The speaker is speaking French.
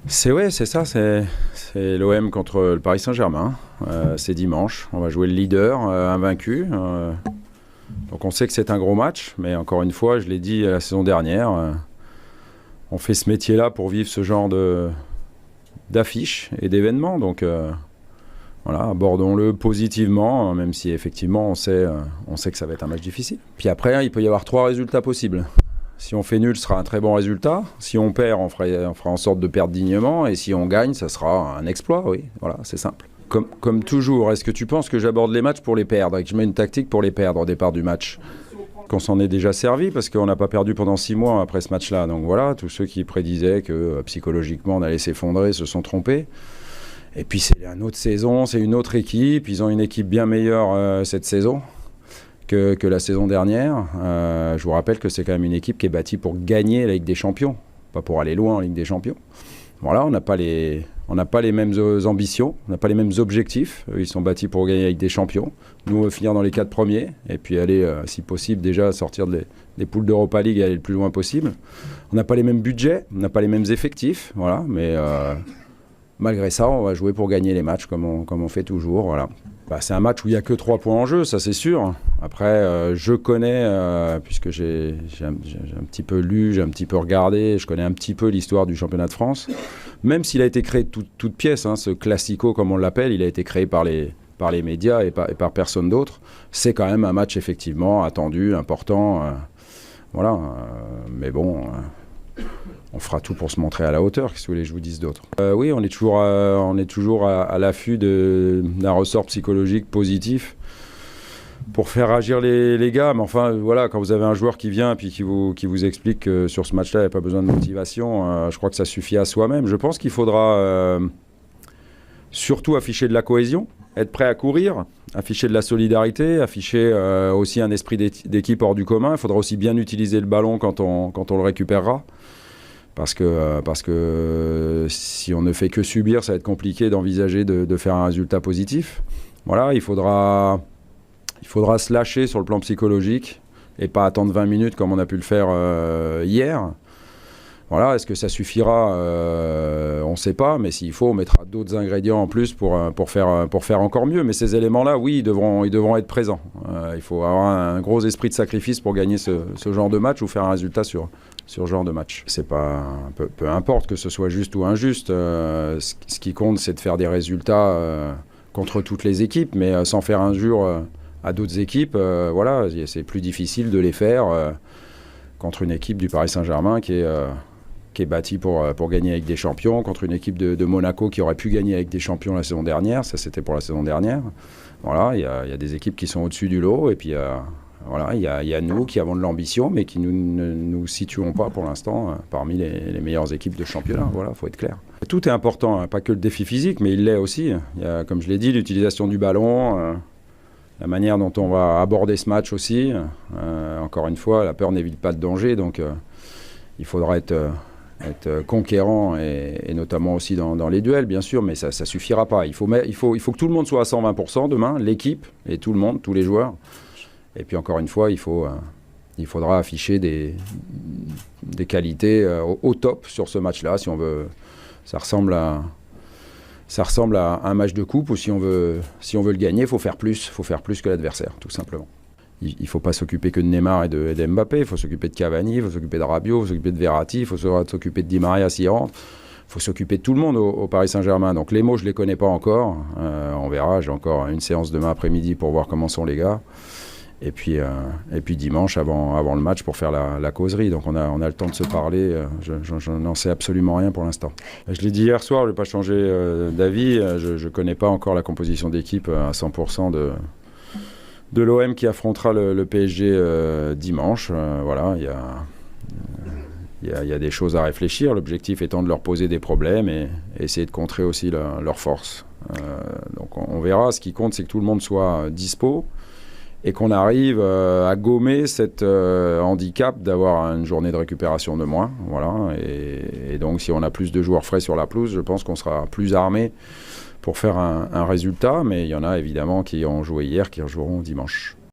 C'est ça, c'est l'OM contre le Paris Saint-Germain. C'est dimanche, on va jouer le leader, invaincu. Donc on sait que c'est un gros match, mais encore une fois, je l'ai dit la saison dernière, on fait ce métier-là pour vivre ce genre d'affiches et d'événements. Donc voilà, abordons-le positivement, même si effectivement on sait que ça va être un match difficile. Puis après, il peut y avoir 3 résultats possibles. Si on fait nul, ce sera un très bon résultat. Si on perd, on fera en sorte de perdre dignement. Et si on gagne, ça sera un exploit, oui. Voilà, c'est simple. Comme toujours, est-ce que tu penses que j'aborde les matchs pour les perdre et que je mets une tactique pour les perdre au départ du match? Qu'on s'en est déjà servi parce qu'on n'a pas perdu pendant 6 mois après ce match-là. Donc voilà, tous ceux qui prédisaient que psychologiquement on allait s'effondrer se sont trompés. Et puis c'est une autre saison, c'est une autre équipe. Ils ont une équipe bien meilleure cette saison que la saison dernière. Je vous rappelle que c'est quand même une équipe qui est bâtie pour gagner la Ligue des Champions, pas pour aller loin en Ligue des Champions. Voilà, on n'a pas les mêmes ambitions, on n'a pas les mêmes objectifs. Ils sont bâtis pour gagner la Ligue des Champions. Nous, on veut finir dans les 4 premiers et puis aller, si possible, déjà sortir des poules d'Europa League et aller le plus loin possible. On n'a pas les mêmes budgets, on n'a pas les mêmes effectifs, voilà, mais malgré ça, on va jouer pour gagner les matchs comme on fait toujours, voilà. C'est un match où il n'y a que 3 points en jeu, ça c'est sûr. Après, je connais, puisque j'ai un petit peu lu, j'ai un petit peu regardé, je connais un petit peu l'histoire du championnat de France. Même s'il a été créé de toute pièce, ce classico comme on l'appelle, il a été créé par les médias et par personne d'autre. C'est quand même un match effectivement attendu, important. Voilà, mais bon... on fera tout pour se montrer à la hauteur, qu'est-ce que vous voulez que je vous dise d'autre? Oui, on est toujours à l'affût d'un ressort psychologique positif pour faire agir les gars. Mais enfin, voilà, quand vous avez un joueur qui vient et puis qui vous explique que sur ce match-là, il n'y a pas besoin de motivation, je crois que ça suffit à soi-même. Je pense qu'il faudra surtout afficher de la cohésion, être prêt à courir, afficher de la solidarité, afficher aussi un esprit d'équipe hors du commun. Il faudra aussi bien utiliser le ballon quand on le récupérera. Parce que si on ne fait que subir, ça va être compliqué d'envisager de faire un résultat positif. Voilà, il faudra se lâcher sur le plan psychologique et pas attendre 20 minutes comme on a pu le faire hier. Voilà, est-ce que ça suffira? On ne sait pas, mais s'il faut, on mettra d'autres ingrédients en plus pour faire encore mieux. Mais ces éléments-là, oui, ils devront être présents. Il faut avoir un gros esprit de sacrifice pour gagner ce genre de match ou faire un résultat sur ce genre de match. C'est pas, peu importe que ce soit juste ou injuste. Ce qui compte, c'est de faire des résultats contre toutes les équipes, mais sans faire injure à d'autres équipes. Voilà, c'est plus difficile de les faire contre une équipe du Paris Saint-Germain qui est bâtie pour gagner avec des champions, contre une équipe de Monaco qui aurait pu gagner avec des champions la saison dernière. Ça, c'était pour la saison dernière. Voilà, il y a des équipes qui sont au-dessus du lot, et puis voilà, il y a nous qui avons de l'ambition, mais qui ne nous situons pas pour l'instant parmi les meilleures équipes de championnat. Voilà, il faut être clair. Tout est important, hein, pas que le défi physique, mais il l'est aussi. Il y a, comme je l'ai dit, l'utilisation du ballon, la manière dont on va aborder ce match aussi. Encore une fois, la peur n'évite pas le danger, donc il faudra être conquérant et notamment aussi dans les duels, bien sûr, mais ça ne suffira pas. Il faut que tout le monde soit à 120% demain, l'équipe et tout le monde, tous les joueurs. Et puis encore une fois, il faudra afficher des qualités au top sur ce match-là, si on veut. Ça ressemble à un match de coupe, ou si on veut le gagner, il faut faire plus que l'adversaire, tout simplement. Il ne faut pas s'occuper que de Neymar et de Mbappé, il faut s'occuper de Cavani, il faut s'occuper de Rabiot, il faut s'occuper de Verratti, il faut s'occuper de Di Maria s'il rentre. Il faut s'occuper de tout le monde au Paris Saint-Germain. Donc les mots, je ne les connais pas encore. On verra, j'ai encore une séance demain après-midi pour voir comment sont les gars. Et puis dimanche, avant le match, pour faire la causerie. Donc on a le temps de se parler. Je n'en sais absolument rien pour l'instant. Je l'ai dit hier soir, je n'ai pas changé d'avis. Je ne connais pas encore la composition d'équipe à 100% de l'OM qui affrontera le PSG dimanche. Voilà, il y a des choses à réfléchir. L'objectif étant de leur poser des problèmes et essayer de contrer aussi leurs forces. Donc on verra. Ce qui compte, c'est que tout le monde soit dispo et qu'on arrive à gommer cet handicap d'avoir une journée de récupération de moins. Voilà. Et donc, si on a plus de joueurs frais sur la pelouse, je pense qu'on sera plus armé pour faire un résultat. Mais il y en a évidemment qui ont joué hier, qui rejoueront dimanche.